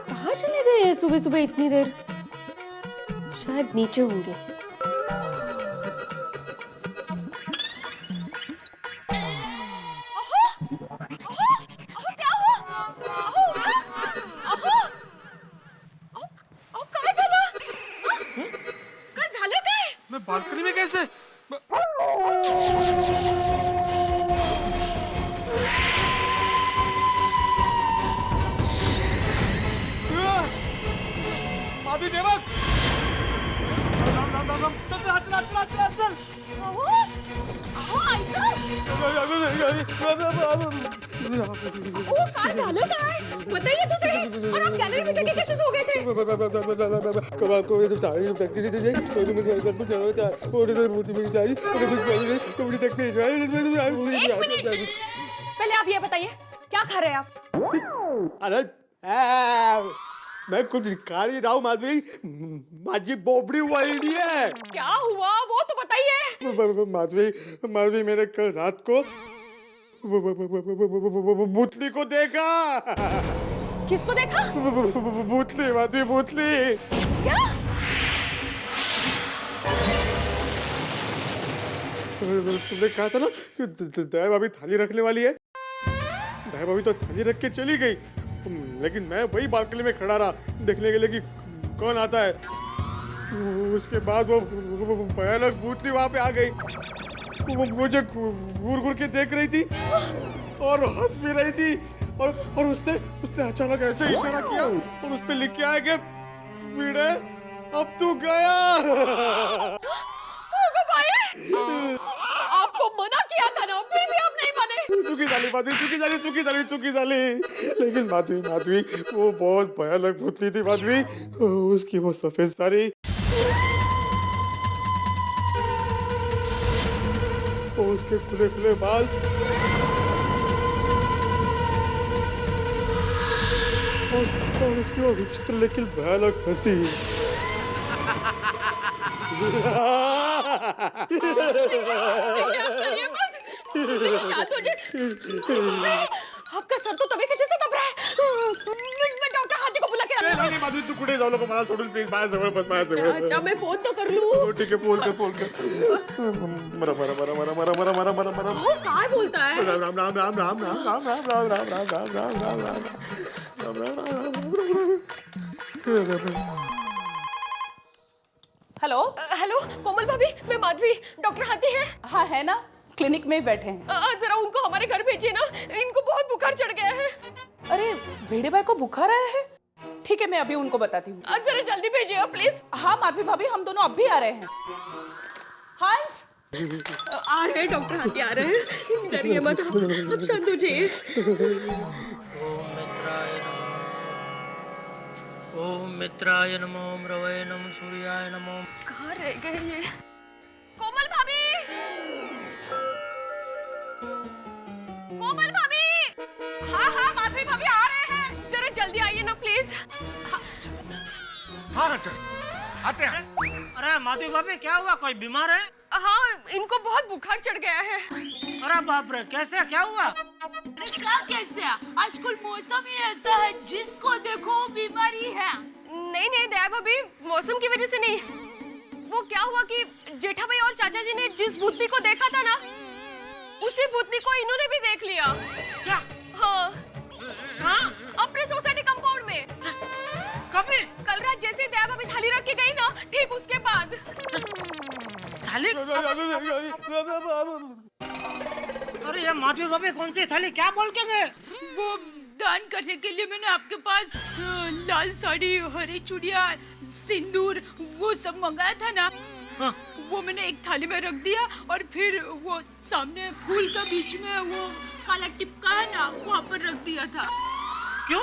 कहाँ चले गए हैं सुबह सुबह इतनी देर? शायद नीचे होंगे। मैं बालकनी में कैसे? माधवी देवक! चल! काय झालं काय? बताइए तो सही। और आप गैलरी में जाके कैसे सो गए थे? एक मिनट, पहले आप ये बताइए क्या खा रहे हैं आप? अरे मैं कुछ खा नहीं रहा हूँ माधवी, माझी बोबड़ी वळली है। क्या हुआ वो तो बताइए। माधवी मैंने कल रात को भूतली को देखा। किसको देखा? भूतली माधवी, भूतली। क्या? तुमने कहा था ना कि दया भाभी थाली रखने वाली है। दया भाभी तो थाली रख के चली गई, लेकिन मैं वही बालकनी में खड़ा रहा देखने के लिए कि कौन आता है। उसके बाद वो भयानक भूतली वहां पे आ गई। वो मुझे घूर घूर के देख रही थी और हंस भी रही थी, और उसने अचानक ऐसे इशारा किया और उस पे लिख के आया कि वीड़े अब तू गया। आपको मना किया था ना, फिर भी आप नहीं माने। चुकी साली। लेकिन माधवी वो बहुत भयानक भूतली थी माधवी। उसकी वो सफेद साड़ी, उसके खुले खुले बाल, और उसकी वो विचित्र लेकिन भयानक हंसी। आपका सर तो तभी कैसे से दब रहा है। मैं डॉक्टर हाथी को बुला के आता हूं। नहीं माधवी, तू कुठे जाऊ नको, मला सोडून प्लीज माझ्याजवळ बस। अच्छा मैं फोन तो कर लूं। ठीक है, फोन कर। मरा। वो काय बोलता है? हेलो हेलो कोमल भाभी, मैं माधवी। डॉक्टर हाथी है? हाँ है ना, क्लिनिक में ही बैठे हैं। जरा उनको हमारे घर भेजिए ना, इनको बहुत बुखार चढ़ गया है। अरे भेड़े भाई को बुखार आया है? ठीक है, मैं अभी उनको बताती हूँ। जरा जल्दी भेजिए प्लीज। हाँ माधवी भाभी, हम दोनों अब भी आ रहे हैं। हंस आ रहे हैं, डॉक्टर हाथी आ रहे हैं। डरिए मत, अब शांत हो जाइए। ओम मित्राय नमो, ओम रवये नमो, सूर्याय नमो। कहाँ रह गए ये? कोमल भाभी! कोमल भाभी! हाँ माधवी भाभी आ रहे हैं। जरा जल्दी आइए ना प्लीज। हाँ आते हैं। अरे माधवी भाभी, क्या हुआ? कोई बीमार है? हाँ, इनको बहुत बुखार चढ़ गया है। अरे बाप रे, कैसे? क्या हुआ? क्या कैसे? आजकल मौसम ही ऐसा है, जिसको देखो बीमारी है। नहीं दया भाभी, मौसम की वजह से नहीं। वो क्या हुआ कि जेठा भाई और चाचा जी ने जिस भूतनी को देखा था ना, उसी भूतनी को इन्होंने भी देख लिया। क्या? हाँ। कहाँ? अपने सोसाइटी कंपाउंड में। कभी? कल रात जैसे दया भाभी थाली रख के गई ना, ठीक उसके बाद। थाली? अरे ये माधवी भाभी कौन सी थाली? क्या बोल के गए? वो दान करने के लिए मैंने आपके पास लाल साड़ी, हरी चूड़ियां, सिंदूर, वो सब मंगाया था ना। हाँ। वो मैंने एक थाली में रख दिया, और फिर वो सामने फूल का बीच में वो काला टिपका है ना, वहाँ पर रख दिया था। क्यों?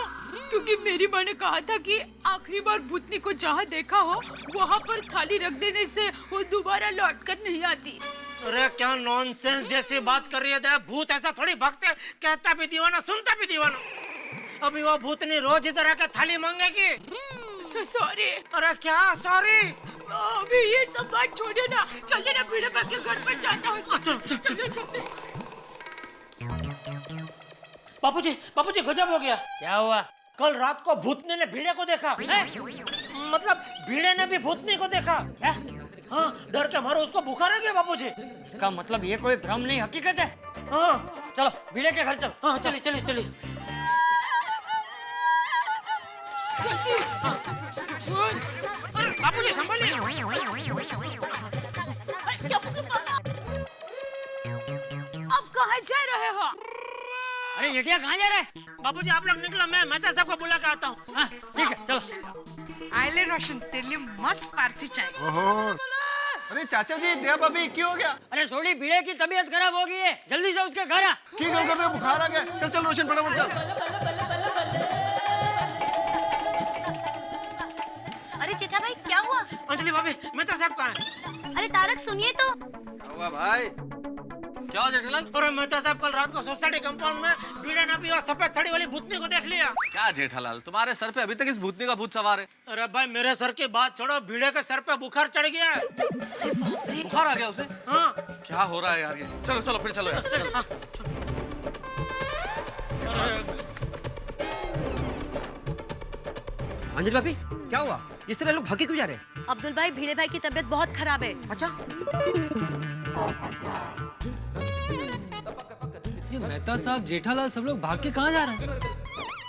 क्योंकि मेरी माँ ने कहा था कि आखिरी बार भूतनी को जहाँ देखा हो वहाँ पर थाली रख देने से वो दोबारा लौट कर नहीं आती। अरे क्या नॉनसेंस जैसी बात कर रही है दया। भूत ऐसा थोड़ी भगते, कहता भी दीवाना सुनता भी दीवाना। अभी वो भूतनी रोज इधर आकर थाली मांगेगी। सॉरी। अरे क्या सॉरी? अभी ये सब बात छोड़िए ना, चलिए ना भेड़े भाई के घर पर जाता हूँ। चलो। बापूजी गजब हो गया। क्या हुआ? कल रात को भूतनी ने भीड़े को देखा। मतलब भीड़े ने भी भूतनी को देखा। क्या? हाँ, डर के मारे उसको बुखार आ गया बापूजी। इसका मतलब ये कोई भ्रम नहीं, हकीकत है। हाँ चलो भीड़े के घर चलो। हाँ, चलिए चलिए चलिए। बापूजी संभालिए। अब कहाँ जा रहे हो? अरे जेठिया कहाँ जा रहा है? बापूजी आप लोग निकलो, मैं मेहता साहब को बुला के आता हूँ। हाँ ठीक है चलो। आइले रोशन तेरे लिए मस्त पारसी चाय। ओहो, अरे चाचा जी दया भाभी क्यों हो गया? अरे सोडी भीड़े की तबीयत खराब हो गई है, जल्दी से उसके घर आ। की गल कर रहे हो? बुखार आ गया। चल चल रोशन फटाफट चल। अरे चचा भाई क्या हुआ? अंजलि भाभी, मेहता साहब कहाँ है? अरे तारक सुनिए तो। हुआ भाई, क्या हो जेठालाल? और मेहता साहब कल रात को सोसाइटी कंपाउंड में भीड़े ने भी और सफेद साड़ी वाली भूतनी को देख लिया। क्या जेठालाल, तुम्हारे सर पे अभी तक इस भूतनी का भूत सवार है? अरे भाई मेरे सर की बात छोड़ो, भीड़े के सर पे बुखार चढ़ गया है। बुखार आ गया उसे? हाँ क्या हो रहा है यार ये? चलो चलो फिर चलो यार। चल, हाँ, अंजलि भाभी क्या हुआ? इस तरह लोग भागे क्यों जा रहे हैं? अब्दुल भाई भीड़े भाई की तबीयत बहुत खराब है। अच्छा, ये मेहता साहब जेठालाल सब लोग भाग के कहाँ जा रहे हैं?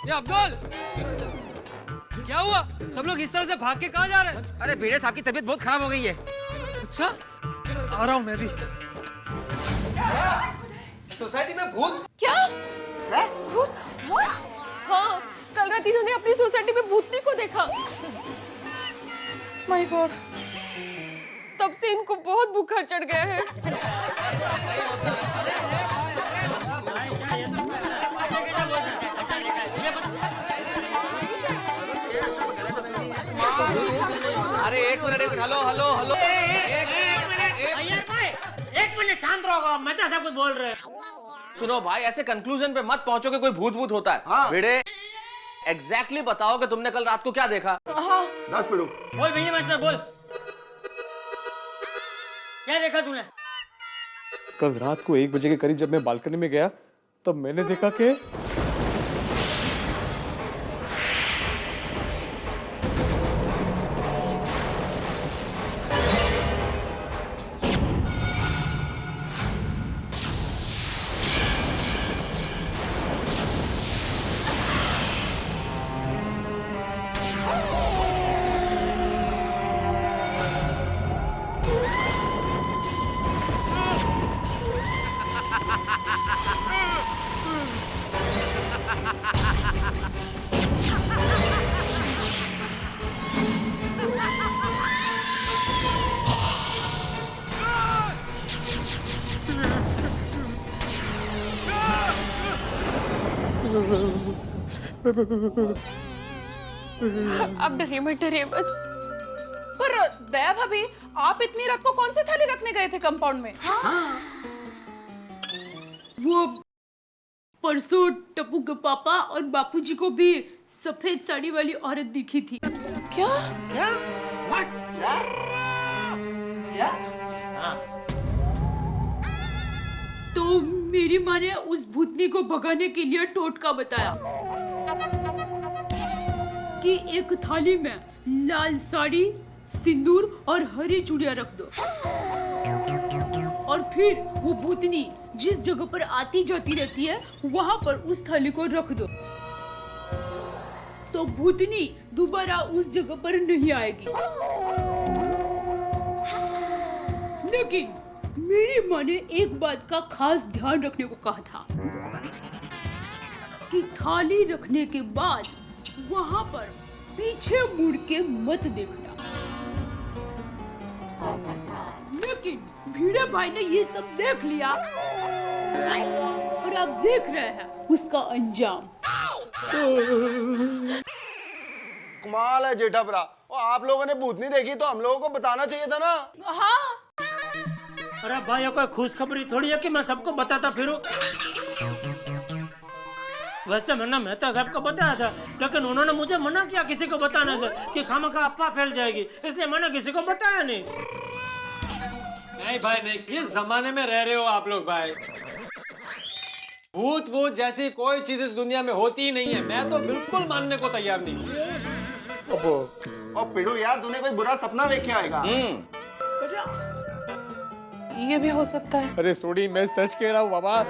ये अब्दुल, क्या हुआ? सब लोग इस तरह से भाग के कहाँ जा रहे हैं? अरे भिड़े साहब की तबीयत बहुत खराब हो गई है। अच्छा, आ रहा हूँ मैं भी। सोसाइटी में भूत? क्या? भूत? हाँ, कल रात इन्होंने अपनी सोसाइटी में भूतनी को देखा। My God. तब से इनको बहुत बुखार चढ़ गया है। अरे एक मिनट, हेलो हेलो हेलो। एक मिनट शांत रहो, मेहता साहब कुछ बोल रहे हैं। सुनो भाई, ऐसे कंक्लूजन पे मत पहुंचो कि कोई भूत वूत होता है। हाँ। भिड़े एग्जैक्टली बताओ कि तुमने कल रात को क्या देखा? हाँ। 10 मिनट। बोल भिंडी मास्टर बोल, क्या देखा तूने? कल रात को 1 बजे के करीब जब मैं बालकनी में गया तब मैंने देखा कि अब डरिए मत, डरिए मत। पर दया भाभी, आप इतनी रात को कौन सी थाली रखने गए थे कंपाउंड में? वो परसों टप्पू के पापा और बापूजी को भी सफेद साड़ी वाली औरत दिखी थी। क्या? क्या? What? क्या? तो मेरी माँ ने उस भूतनी को भगाने के लिए टोटका बताया कि एक थाली में लाल साड़ी, सिंदूर और हरी चूड़ियां रख दो और फिर वो भूतनी जिस जगह पर आती जाती रहती है वहां पर उस थाली को रख दो, तो भूतनी दोबारा उस जगह पर नहीं आएगी। लेकिन मेरी माँ ने एक बात का खास ध्यान रखने को कहा था कि थाली रखने के बाद वहां पर पीछे मुड़ के मत देखना। लेकिन भीड़े भाई ने ये सब देख लिया और अब देख रहे हैं उसका अंजाम। कमाल है जेठा भरा, आप लोगों ने भूतनी देखी तो हम लोगों को बताना चाहिए था ना। हाँ। अरे भाई कोई खुशखबरी थोड़ी है कि मैं सबको बताता फिरूं। वैसे मैंने मेहता साहब को बताया था, लेकिन उन्होंने मुझे मना किया किसी को बताने से कि खामखा अफवाह फैल जाएगी, इसलिए मैंने किसी को बताया नहीं। नहीं भाई नहीं, किस जमाने में रह रहे हो आप लोग भाई? भूत वूत जैसी कोई चीज इस दुनिया में होती ही नहीं है। मैं तो बिल्कुल मानने को तैयार नहीं हूँ। और पिड़ू यार, तूने कोई बुरा सपना देखे आएगा। ये भी हो सकता है। अरे सोडी, मैं सच कह रहा हूँ बाबा,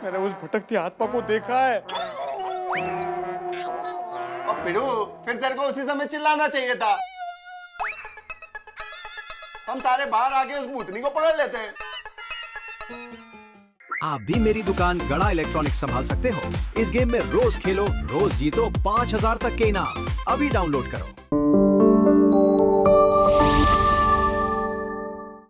मैंने उस भटकती आत्मा को देखा है। और पिड़ू, फिर तेरे को उसी समय चिल्लाना चाहिए था। हम सारे बाहर आके उस भूतनी को पकड़ लेते हैं। आप भी मेरी दुकान गड़ा इलेक्ट्रॉनिक्स संभाल सकते हो। इस गेम में रोज खेलो, रोज जीतो 5000 तक के इनाम। अभी डाउनलोड करो।